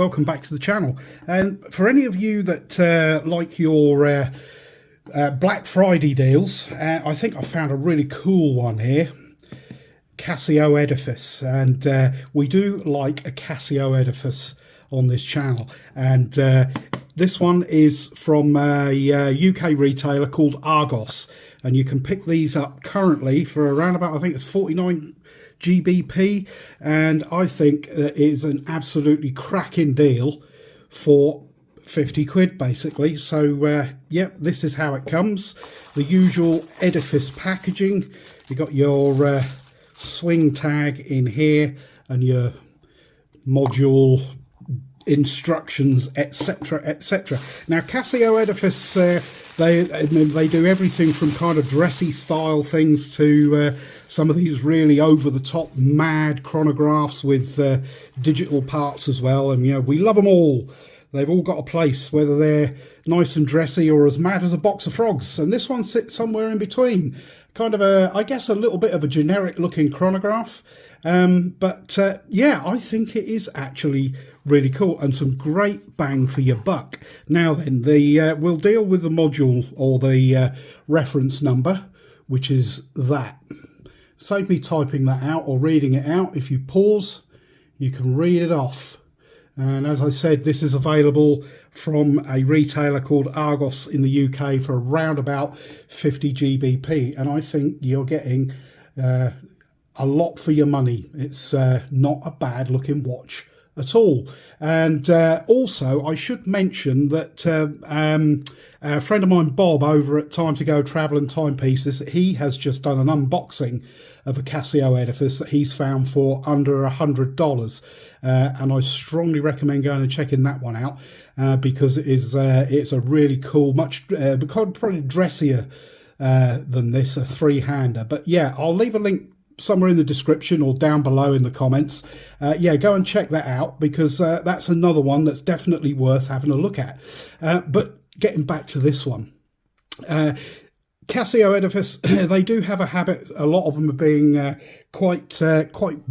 welcome back to the channel. And for any of you that like your Black Friday deals, I think I found a really cool one here. Casio Edifice, and we do like a Casio Edifice on this channel, and this one is from a UK retailer called Argos, and you can pick these up currently for around about, I think it's 49 GBP, and I think that is an absolutely cracking deal for 50 quid basically. So yep, this is how it comes. The usual Edifice packaging. You got your swing tag in here and your module instructions, etc, etc. Now Casio Edifice, they do everything from kind of dressy style things to some of these really over the top mad chronographs with digital parts as well, and you know, we love them all. They've all got a place, whether they're nice and dressy or as mad as a box of frogs, and this one sits somewhere in between. Kind of a, I guess, a little bit of a generic looking chronograph, but yeah, I think it is actually really cool and some great bang for your buck. Now then, we'll deal with the module or the reference number, which is that. Save me typing that out or reading it out. If you pause, you can read it off. And as I said, this is available from a retailer called Argos in the UK for around about 50 GBP. And I think you're getting a lot for your money. It's not a bad looking watch at all. And also, I should mention that a friend of mine, Bob, over at Time to Go Travel and Timepieces, he has just done an unboxing of a Casio Edifice that he's found for under $100. And I strongly recommend going and checking that one out because it is it's a really cool, much probably dressier than this, a three-hander. But yeah, I'll leave a link somewhere in the description or down below in the comments. Yeah, go and check that out because that's another one that's definitely worth having a look at. But getting back to this one, Casio Edifice, they do have a habit, a lot of them are being quite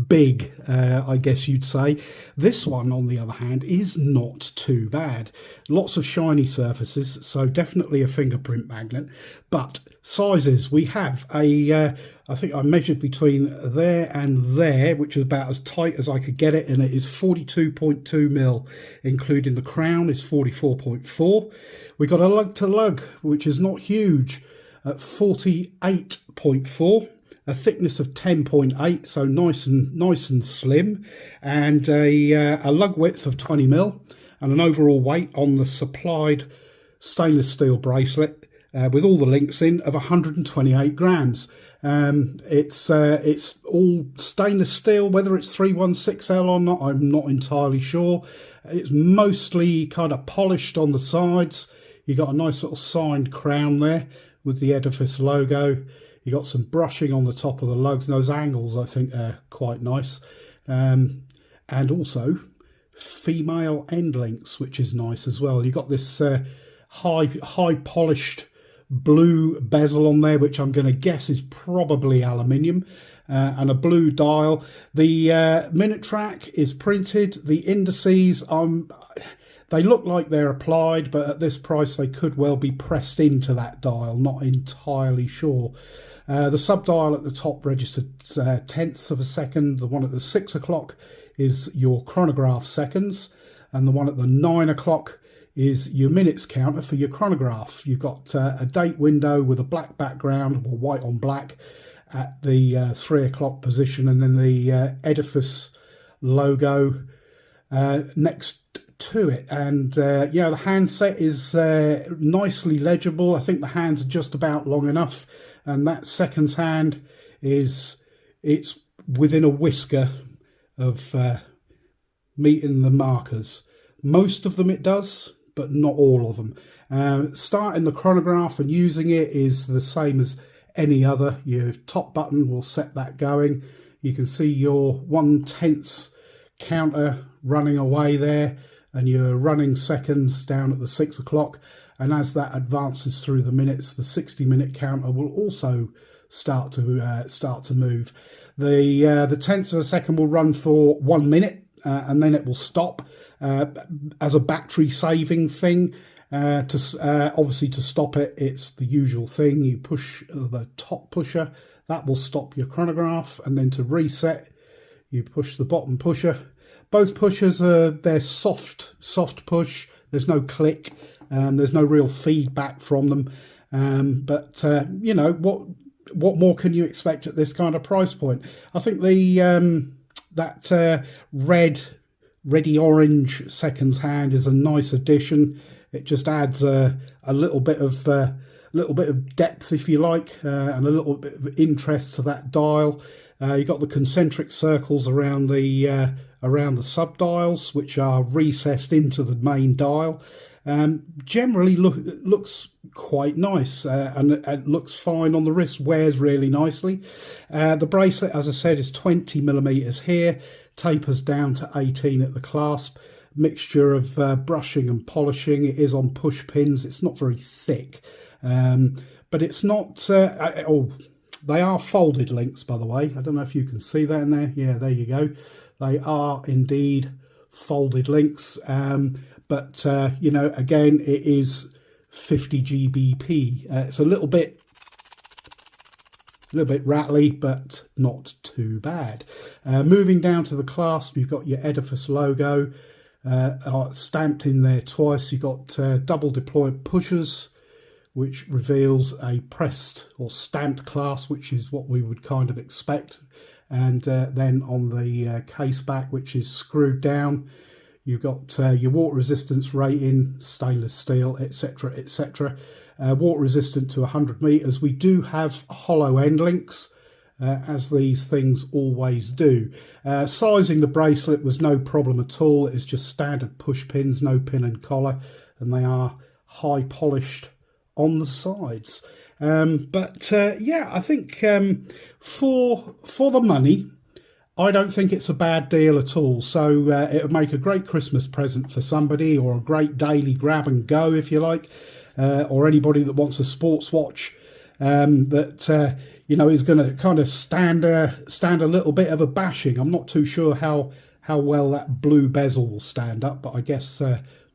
big, I guess you'd say. This one, on the other hand, is not too bad. Lots of shiny surfaces, so definitely a fingerprint magnet. But sizes, we have a, I think I measured between there and there, which is about as tight as I could get it, and it is 42.2 mil, including the crown is 44.4. We got a lug to lug, which is not huge, at 48.4, a thickness of 10.8, so nice and slim, and a lug width of 20 mil, and an overall weight on the supplied stainless steel bracelet with all the links in of 128 grams. It's all stainless steel. Whether it's 316L or not, I'm not entirely sure. It's mostly kind of polished on the sides. You got a nice little signed crown there with the Edifice logo. You got some brushing on the top of the lugs, and those angles I think are quite nice. And also female end links, which is nice as well. You got this high polished blue bezel on there, which I'm going to guess is probably aluminium, and a blue dial. The minute track is printed. The indices, they look like they're applied, but at this price they could well be pressed into that dial, not entirely sure. The sub-dial at the top registered tenths of a second. The one at the 6 o'clock is your chronograph seconds, and the one at the 9 o'clock is your minutes counter for your chronograph. You've got a date window with a black background, or white on black, at the 3 o'clock position, and then the Edifice logo next to it. And yeah, the handset is nicely legible. I think the hands are just about long enough, and that seconds hand it's within a whisker of meeting the markers. Most of them it does, but not all of them. Starting the chronograph and using it is the same as any other. Your top button will set that going. You can see your 1/10 counter running away there, and you're running seconds down at the 6 o'clock, and as that advances through the minutes, the 60-minute counter will also start to move. The tenths of a second will run for 1 minute, and then it will stop, as a battery saving thing. Obviously to stop it, it's the usual thing. You push the top pusher, that will stop your chronograph, and then to reset, you push the bottom pusher. Both pushers they're soft push. There's no click. There's no real feedback from them. But you know, what more can you expect at this kind of price point? I think the that reddy orange seconds hand is a nice addition. It just adds a little bit of depth, if you like, and a little bit of interest to that dial. You've got the concentric circles around the sub dials, which are recessed into the main dial. Generally looks quite nice, and it looks fine on the wrist, wears really nicely. The bracelet, as I said, is 20mm here, tapers down to 18 at the clasp. Mixture of brushing and polishing. It is on push pins. It's not very thick, but it's not they are folded links, by the way. I don't know if you can see that in there. Yeah, there you go. They are indeed folded links, but you know, again, it is 50 GBP. It's a little bit rattly, but not too bad. Moving down to the clasp, you've got your Edifice logo stamped in there twice. You've got double deployment pushers, which reveals a pressed or stamped clasp, which is what we would kind of expect. And then on the case back, which is screwed down, you've got your water resistance rating, stainless steel, etc, etc. Water resistant to 100 meters. We do have hollow end links, as these things always do. Sizing the bracelet was no problem at all. It's just standard push pins, no pin and collar, and they are high polished on the sides. Yeah, I think for the money, I don't think it's a bad deal at all. So it would make a great Christmas present for somebody, or a great daily grab and go, if you like, or anybody that wants a sports watch that you know, is going to kind of stand a little bit of a bashing. I'm not too sure how well that blue bezel will stand up, but I guess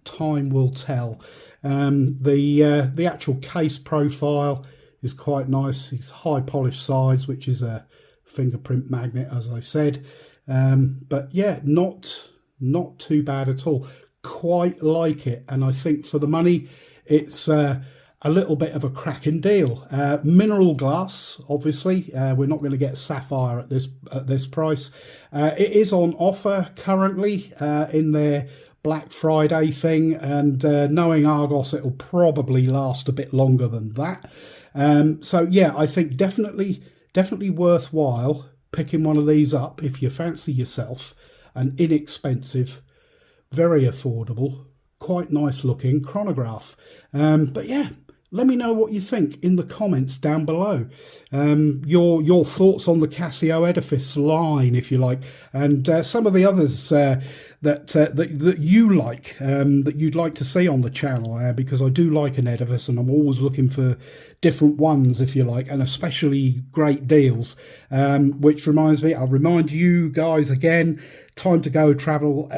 time will tell. The actual case profile is quite nice. It's high polished sides, which is a fingerprint magnet, as I said. But yeah, not too bad at all. Quite like it, and I think for the money, it's a little bit of a cracking deal. Mineral glass, obviously. We're not going to get sapphire at this price. It is on offer currently in their Black Friday thing, and knowing Argos, it'll probably last a bit longer than that. So yeah, I think definitely worthwhile picking one of these up if you fancy yourself an inexpensive, very affordable, quite nice looking chronograph. But yeah, let me know what you think in the comments down below. Your thoughts on the Casio Edifice line, if you like, and some of the others that you like, that you'd like to see on the channel, because I do like an Edifice, and I'm always looking for different ones, if you like, and especially great deals. Which reminds me, I'll remind you guys again, Time to Go travel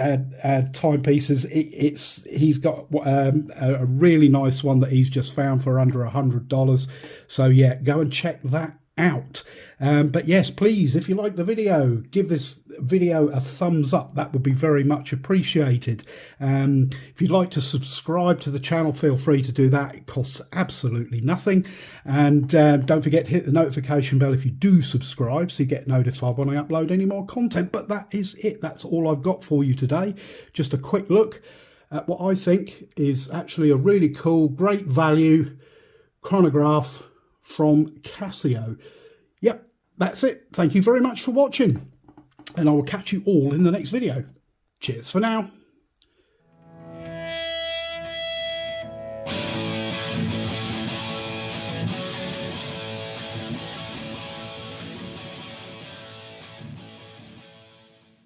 timepieces. He's got a really nice one that he's just found for under $100. So yeah, go and check that out. But yes, please, if you like the video, give this video a thumbs up. That would be very much appreciated. If you'd like to subscribe to the channel, feel free to do that. It costs absolutely nothing. And don't forget to hit the notification bell if you do subscribe, so you get notified when I upload any more content. But that is it. That's all I've got for you today. Just a quick look at what I think is actually a really cool, great value chronograph from Casio. Yep, that's it. Thank you very much for watching, and I will catch you all in the next video. Cheers for now.